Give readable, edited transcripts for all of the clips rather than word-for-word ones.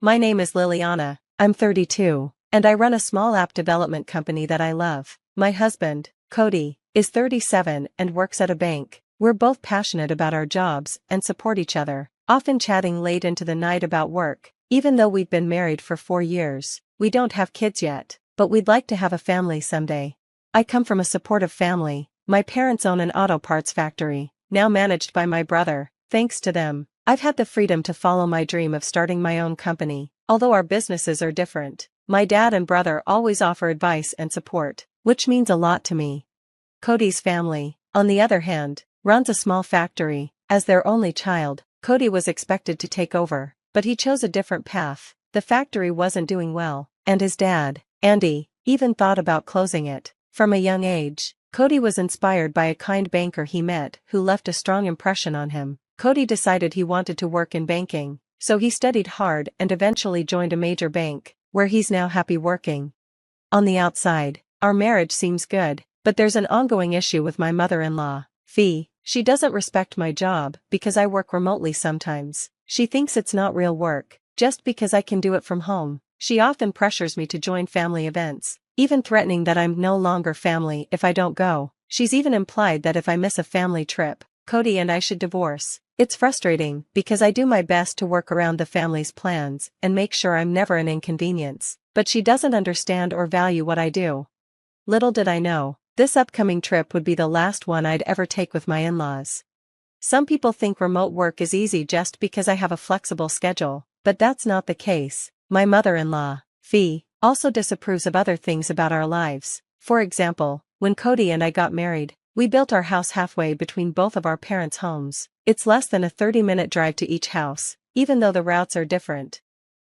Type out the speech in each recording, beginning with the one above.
My name is Liliana, I'm 32, and I run a small app development company that I love. My husband, Cody, is 37 and works at a bank. We're both passionate about our jobs and support each other, often chatting late into the night about work. Even though we've been married for 4 years, we don't have kids yet, but we'd like to have a family someday. I come from a supportive family. My parents own an auto parts factory, now managed by my brother. Thanks to them, I've had the freedom to follow my dream of starting my own company. Although our businesses are different, my dad and brother always offer advice and support, which means a lot to me. Cody's family, on the other hand, runs a small factory. As their only child, Cody was expected to take over, but he chose a different path. The factory wasn't doing well, and his dad, Andy, even thought about closing it. From a young age, Cody was inspired by a kind banker he met who left a strong impression on him. Cody decided he wanted to work in banking, so he studied hard and eventually joined a major bank, where he's now happy working. On the outside, our marriage seems good, but there's an ongoing issue with my mother-in-law, Fee. She doesn't respect my job because I work remotely sometimes. She thinks it's not real work, just because I can do it from home. She often pressures me to join family events, even threatening that I'm no longer family if I don't go. She's even implied that if I miss a family trip, Cody and I should divorce. It's frustrating because I do my best to work around the family's plans and make sure I'm never an inconvenience, but she doesn't understand or value what I do. Little did I know, this upcoming trip would be the last one I'd ever take with my in-laws. Some people think remote work is easy just because I have a flexible schedule, but that's not the case. My mother-in-law, Fee, also disapproves of other things about our lives. For example, when Cody and I got married, we built our house halfway between both of our parents' homes. It's less than a 30-minute drive to each house, even though the routes are different.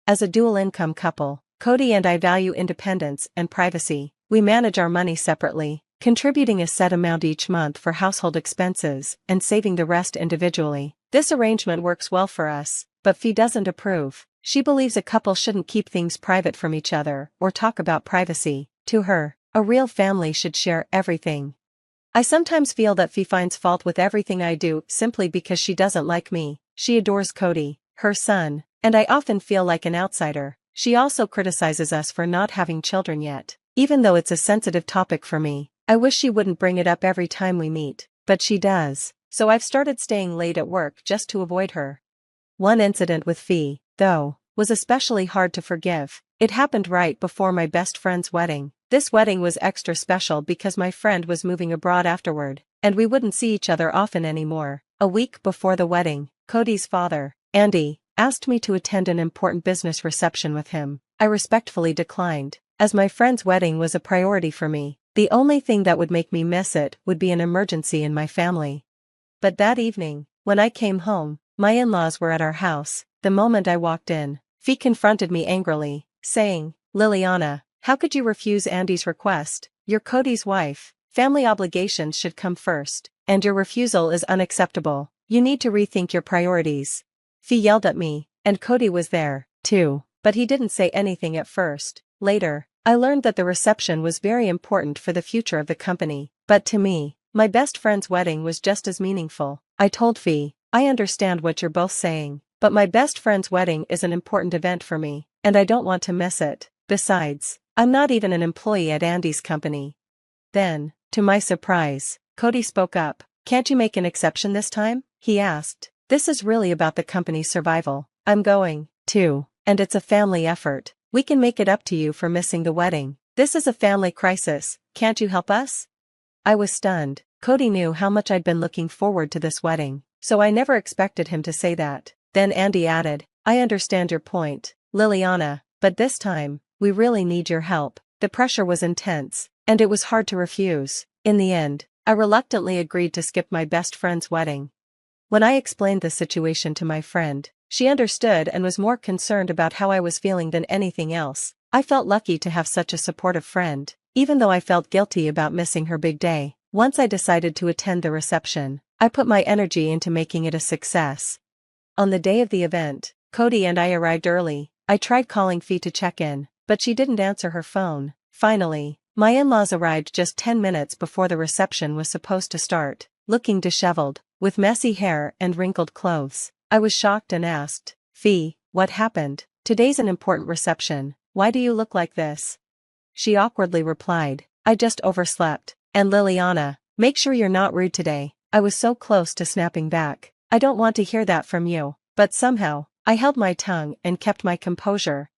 As a dual-income couple, Cody and I value independence and privacy. We manage our money separately, contributing a set amount each month for household expenses and saving the rest individually. This arrangement works well for us, but Fee doesn't approve. She believes a couple shouldn't keep things private from each other or talk about privacy. To her, a real family should share everything. I sometimes feel that Fee finds fault with everything I do simply because she doesn't like me. She adores Cody, her son, and I often feel like an outsider. She also criticizes us for not having children yet. Even though it's a sensitive topic for me, I wish she wouldn't bring it up every time we meet, but she does, so I've started staying late at work just to avoid her. One incident with Fee, though, was especially hard to forgive. It happened right before my best friend's wedding. This wedding was extra special because my friend was moving abroad afterward, and we wouldn't see each other often anymore. A week before the wedding, Cody's father, Andy, asked me to attend an important business reception with him. I respectfully declined, as my friend's wedding was a priority for me. The only thing that would make me miss it would be an emergency in my family. But that evening, when I came home, my in-laws were at our house. The moment I walked in, Fee confronted me angrily, saying, "Liliana, how could you refuse Andy's request? You're Cody's wife. Family obligations should come first, and your refusal is unacceptable. You need to rethink your priorities." Fee yelled at me, and Cody was there, too, but he didn't say anything at first. Later, I learned that the reception was very important for the future of the company, but to me, my best friend's wedding was just as meaningful. I told Fee, "I understand what you're both saying, but my best friend's wedding is an important event for me, and I don't want to miss it. Besides, I'm not even an employee at Andy's company." Then, to my surprise, Cody spoke up. "Can't you make an exception this time?" he asked. "This is really about the company's survival. I'm going, too, and it's a family effort. We can make it up to you for missing the wedding. This is a family crisis. Can't you help us?" I was stunned. Cody knew how much I'd been looking forward to this wedding, so I never expected him to say that. Then Andy added, "I understand your point, Liliana, but this time, we really need your help." The pressure was intense, and it was hard to refuse. In the end, I reluctantly agreed to skip my best friend's wedding. When I explained the situation to my friend, she understood and was more concerned about how I was feeling than anything else. I felt lucky to have such a supportive friend, even though I felt guilty about missing her big day. Once I decided to attend the reception, I put my energy into making it a success. On the day of the event, Cody and I arrived early. I tried calling Fee to check in, but she didn't answer her phone. Finally, my in-laws arrived just 10 minutes before the reception was supposed to start, looking disheveled, with messy hair and wrinkled clothes. I was shocked and asked, "Fee, what happened?" "Today's an important reception. Why do you look like this?" She awkwardly replied, "I just overslept." "And Liliana, make sure you're not rude today." I was so close to snapping back. "I don't want to hear that from you." But somehow, I held my tongue and kept my composure.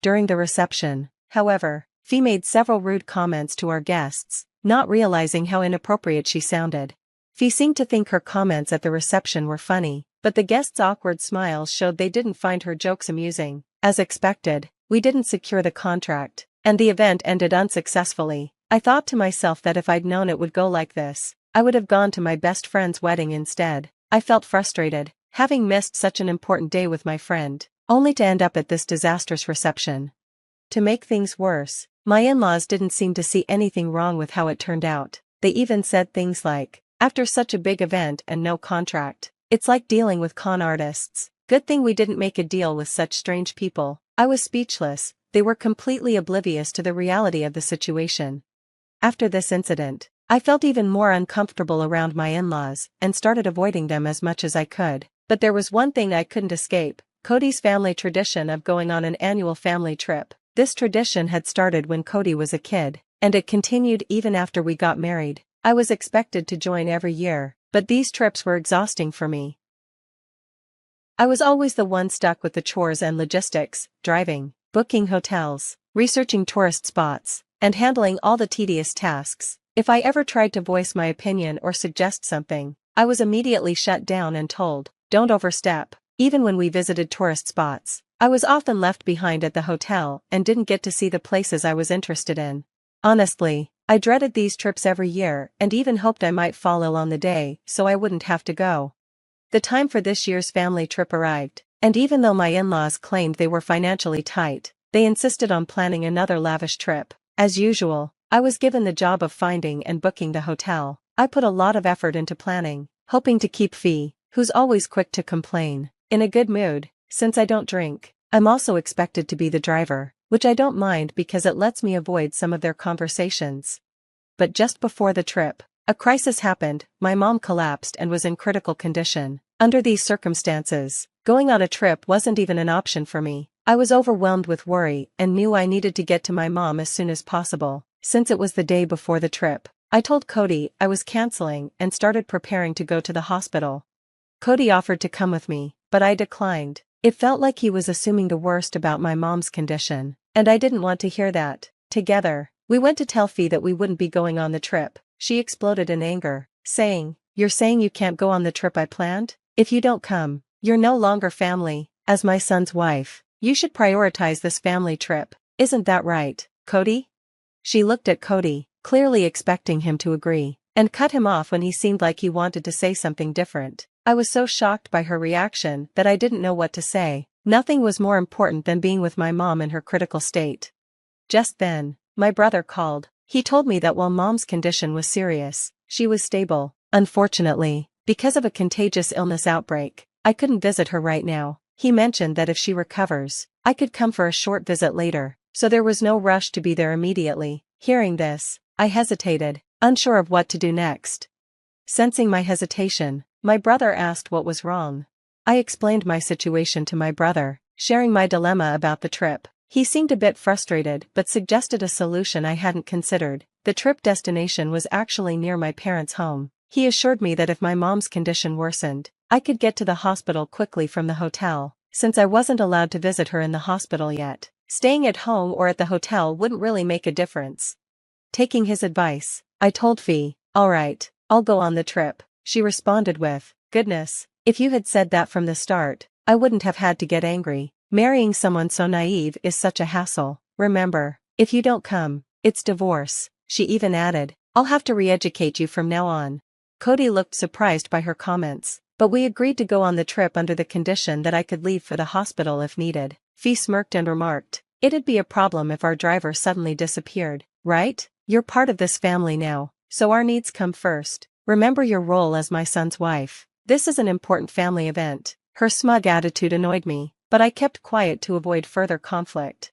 During the reception, however, Fee made several rude comments to our guests, not realizing how inappropriate she sounded. Fee seemed to think her comments at the reception were funny, but the guests' awkward smiles showed they didn't find her jokes amusing. As expected, we didn't secure the contract, and the event ended unsuccessfully. I thought to myself that if I'd known it would go like this, I would have gone to my best friend's wedding instead. I felt frustrated, having missed such an important day with my friend, only to end up at this disastrous reception. To make things worse, my in-laws didn't seem to see anything wrong with how it turned out. They even said things like, "After such a big event and no contract, it's like dealing with con artists. Good thing we didn't make a deal with such strange people." I was speechless. They were completely oblivious to the reality of the situation. After this incident, I felt even more uncomfortable around my in-laws and started avoiding them as much as I could. But there was one thing I couldn't escape: Cody's family tradition of going on an annual family trip. This tradition had started when Cody was a kid, and it continued even after we got married. I was expected to join every year, but these trips were exhausting for me. I was always the one stuck with the chores and logistics, driving, booking hotels, researching tourist spots, and handling all the tedious tasks. If I ever tried to voice my opinion or suggest something, I was immediately shut down and told, "Don't overstep." Even when we visited tourist spots, I was often left behind at the hotel and didn't get to see the places I was interested in. Honestly, I dreaded these trips every year and even hoped I might fall ill on the day so I wouldn't have to go. The time for this year's family trip arrived, and even though my in-laws claimed they were financially tight, they insisted on planning another lavish trip. As usual, I was given the job of finding and booking the hotel. I put a lot of effort into planning, hoping to keep Fee, who's always quick to complain, in a good mood. Since I don't drink, I'm also expected to be the driver, which I don't mind because it lets me avoid some of their conversations. But just before the trip, a crisis happened. My mom collapsed and was in critical condition. Under these circumstances, going on a trip wasn't even an option for me. I was overwhelmed with worry and knew I needed to get to my mom as soon as possible. Since it was the day before the trip, I told Cody I was canceling and started preparing to go to the hospital. Cody offered to come with me, but I declined. It felt like he was assuming the worst about my mom's condition, and I didn't want to hear that. Together, we went to tell Fee that we wouldn't be going on the trip. She exploded in anger, saying, "You're saying you can't go on the trip I planned? If you don't come, you're no longer family. As my son's wife, you should prioritize this family trip. Isn't that right, Cody?" She looked at Cody, clearly expecting him to agree, and cut him off when he seemed like he wanted to say something different. I was so shocked by her reaction that I didn't know what to say. Nothing was more important than being with my mom in her critical state. Just then, my brother called. He told me that while mom's condition was serious, she was stable. Unfortunately, because of a contagious illness outbreak, I couldn't visit her right now. He mentioned that if she recovers, I could come for a short visit later, so there was no rush to be there immediately. Hearing this, I hesitated, unsure of what to do next. Sensing my hesitation, my brother asked what was wrong. I explained my situation to my brother, sharing my dilemma about the trip. He seemed a bit frustrated but suggested a solution I hadn't considered. The trip destination was actually near my parents' home. He assured me that if my mom's condition worsened, I could get to the hospital quickly from the hotel. Since I wasn't allowed to visit her in the hospital yet, staying at home or at the hotel wouldn't really make a difference. Taking his advice, I told Fee, "All right, I'll go on the trip." She responded with, "Goodness, if you had said that from the start, I wouldn't have had to get angry. Marrying someone so naive is such a hassle. Remember, if you don't come, it's divorce." She even added, "I'll have to re-educate you from now on." Cody looked surprised by her comments, but we agreed to go on the trip under the condition that I could leave for the hospital if needed. Fee smirked and remarked, "It'd be a problem if our driver suddenly disappeared, right? You're part of this family now, so our needs come first. Remember your role as my son's wife. This is an important family event." Her smug attitude annoyed me, but I kept quiet to avoid further conflict.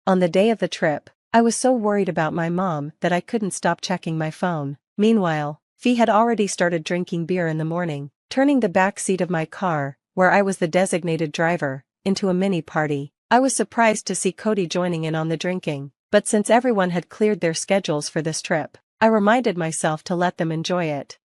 On the day of the trip, I was so worried about my mom that I couldn't stop checking my phone. Meanwhile, Fee had already started drinking beer in the morning, turning the back seat of my car, where I was the designated driver, into a mini party. I was surprised to see Cody joining in on the drinking, but since everyone had cleared their schedules for this trip, I reminded myself to let them enjoy it.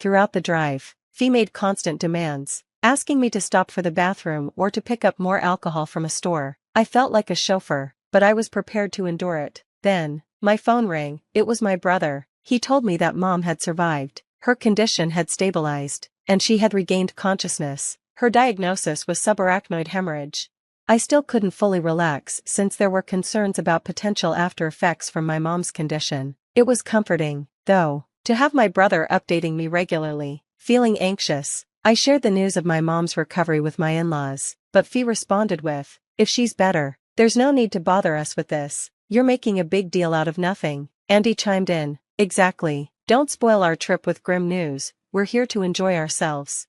Throughout the drive, Fee made constant demands, asking me to stop for the bathroom or to pick up more alcohol from a store. I felt like a chauffeur, but I was prepared to endure it. Then, my phone rang. It was my brother. He told me that Mom had survived, her condition had stabilized, and she had regained consciousness. Her diagnosis was subarachnoid hemorrhage. I still couldn't fully relax since there were concerns about potential after effects from my mom's condition. It was comforting, though, to have my brother updating me regularly. Feeling anxious, I shared the news of my mom's recovery with my in-laws, but Fee responded with, "If she's better, there's no need to bother us with this. You're making a big deal out of nothing." Andy chimed in, "Exactly. Don't spoil our trip with grim news. We're here to enjoy ourselves."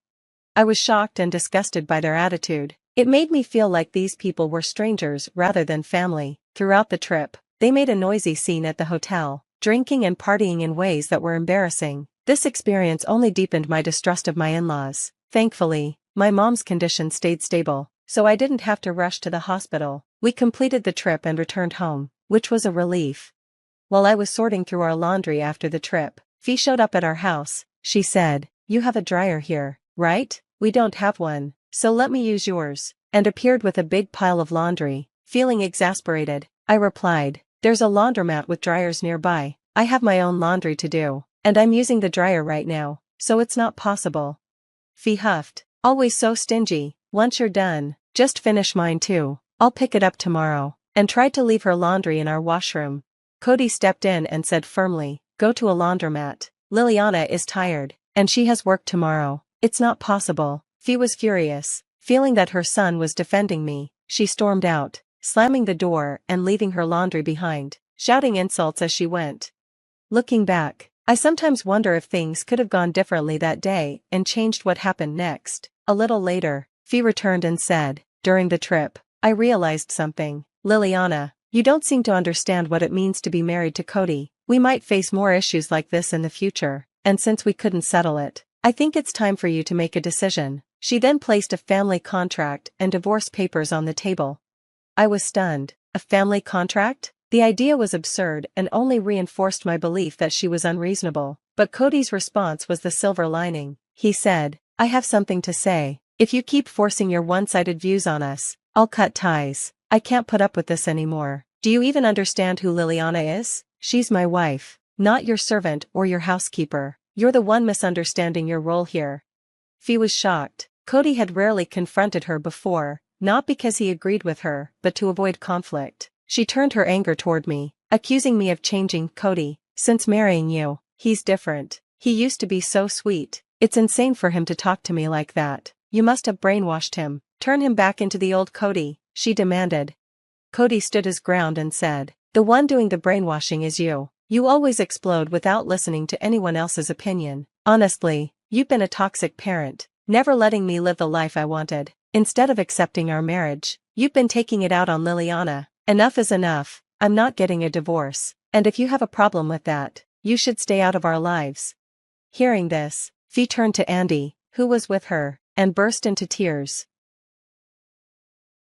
I was shocked and disgusted by their attitude. It made me feel like these people were strangers rather than family. Throughout the trip, they made a noisy scene at the hotel, drinking and partying in ways that were embarrassing. This experience only deepened my distrust of my in-laws. Thankfully, my mom's condition stayed stable, so I didn't have to rush to the hospital. We completed the trip and returned home, which was a relief. While I was sorting through our laundry after the trip, Fee showed up at our house. She said, "You have a dryer here, right? We don't have one, so let me use yours," and appeared with a big pile of laundry. Feeling exasperated, I replied, "There's a laundromat with dryers nearby. I have my own laundry to do, and I'm using the dryer right now, so it's not possible." Fee huffed, "Always so stingy. Once you're done, just finish mine too. I'll pick it up tomorrow," and tried to leave her laundry in our washroom. Cody stepped in and said firmly, "Go to a laundromat. Liliana is tired, and she has work tomorrow. It's not possible." Fee was furious. Feeling that her son was defending me, she stormed out, slamming the door and leaving her laundry behind, shouting insults as she went. Looking back, I sometimes wonder if things could have gone differently that day and changed what happened next. A little later, Fee returned and said, "During the trip, I realized something. Liliana, you don't seem to understand what it means to be married to Cody. We might face more issues like this in the future, and since we couldn't settle it, I think it's time for you to make a decision." She then placed a family contract and divorce papers on the table. I was stunned. A family contract? The idea was absurd and only reinforced my belief that she was unreasonable. But Cody's response was the silver lining. He said, "I have something to say. If you keep forcing your one-sided views on us, I'll cut ties. I can't put up with this anymore. Do you even understand who Liliana is? She's my wife, not your servant or your housekeeper. You're the one misunderstanding your role here." Fee was shocked. Cody had rarely confronted her before, not because he agreed with her, but to avoid conflict. She turned her anger toward me, accusing me of changing. "Cody, since marrying you, he's different. He used to be so sweet. It's insane for him to talk to me like that. You must have brainwashed him. Turn him back into the old Cody," she demanded. Cody stood his ground and said, "The one doing the brainwashing is you. You always explode without listening to anyone else's opinion. Honestly, you've been a toxic parent, never letting me live the life I wanted. Instead of accepting our marriage, you've been taking it out on Liliana. Enough is enough. I'm not getting a divorce, and if you have a problem with that, you should stay out of our lives." Hearing this, Fee turned to Andy, who was with her, and burst into tears.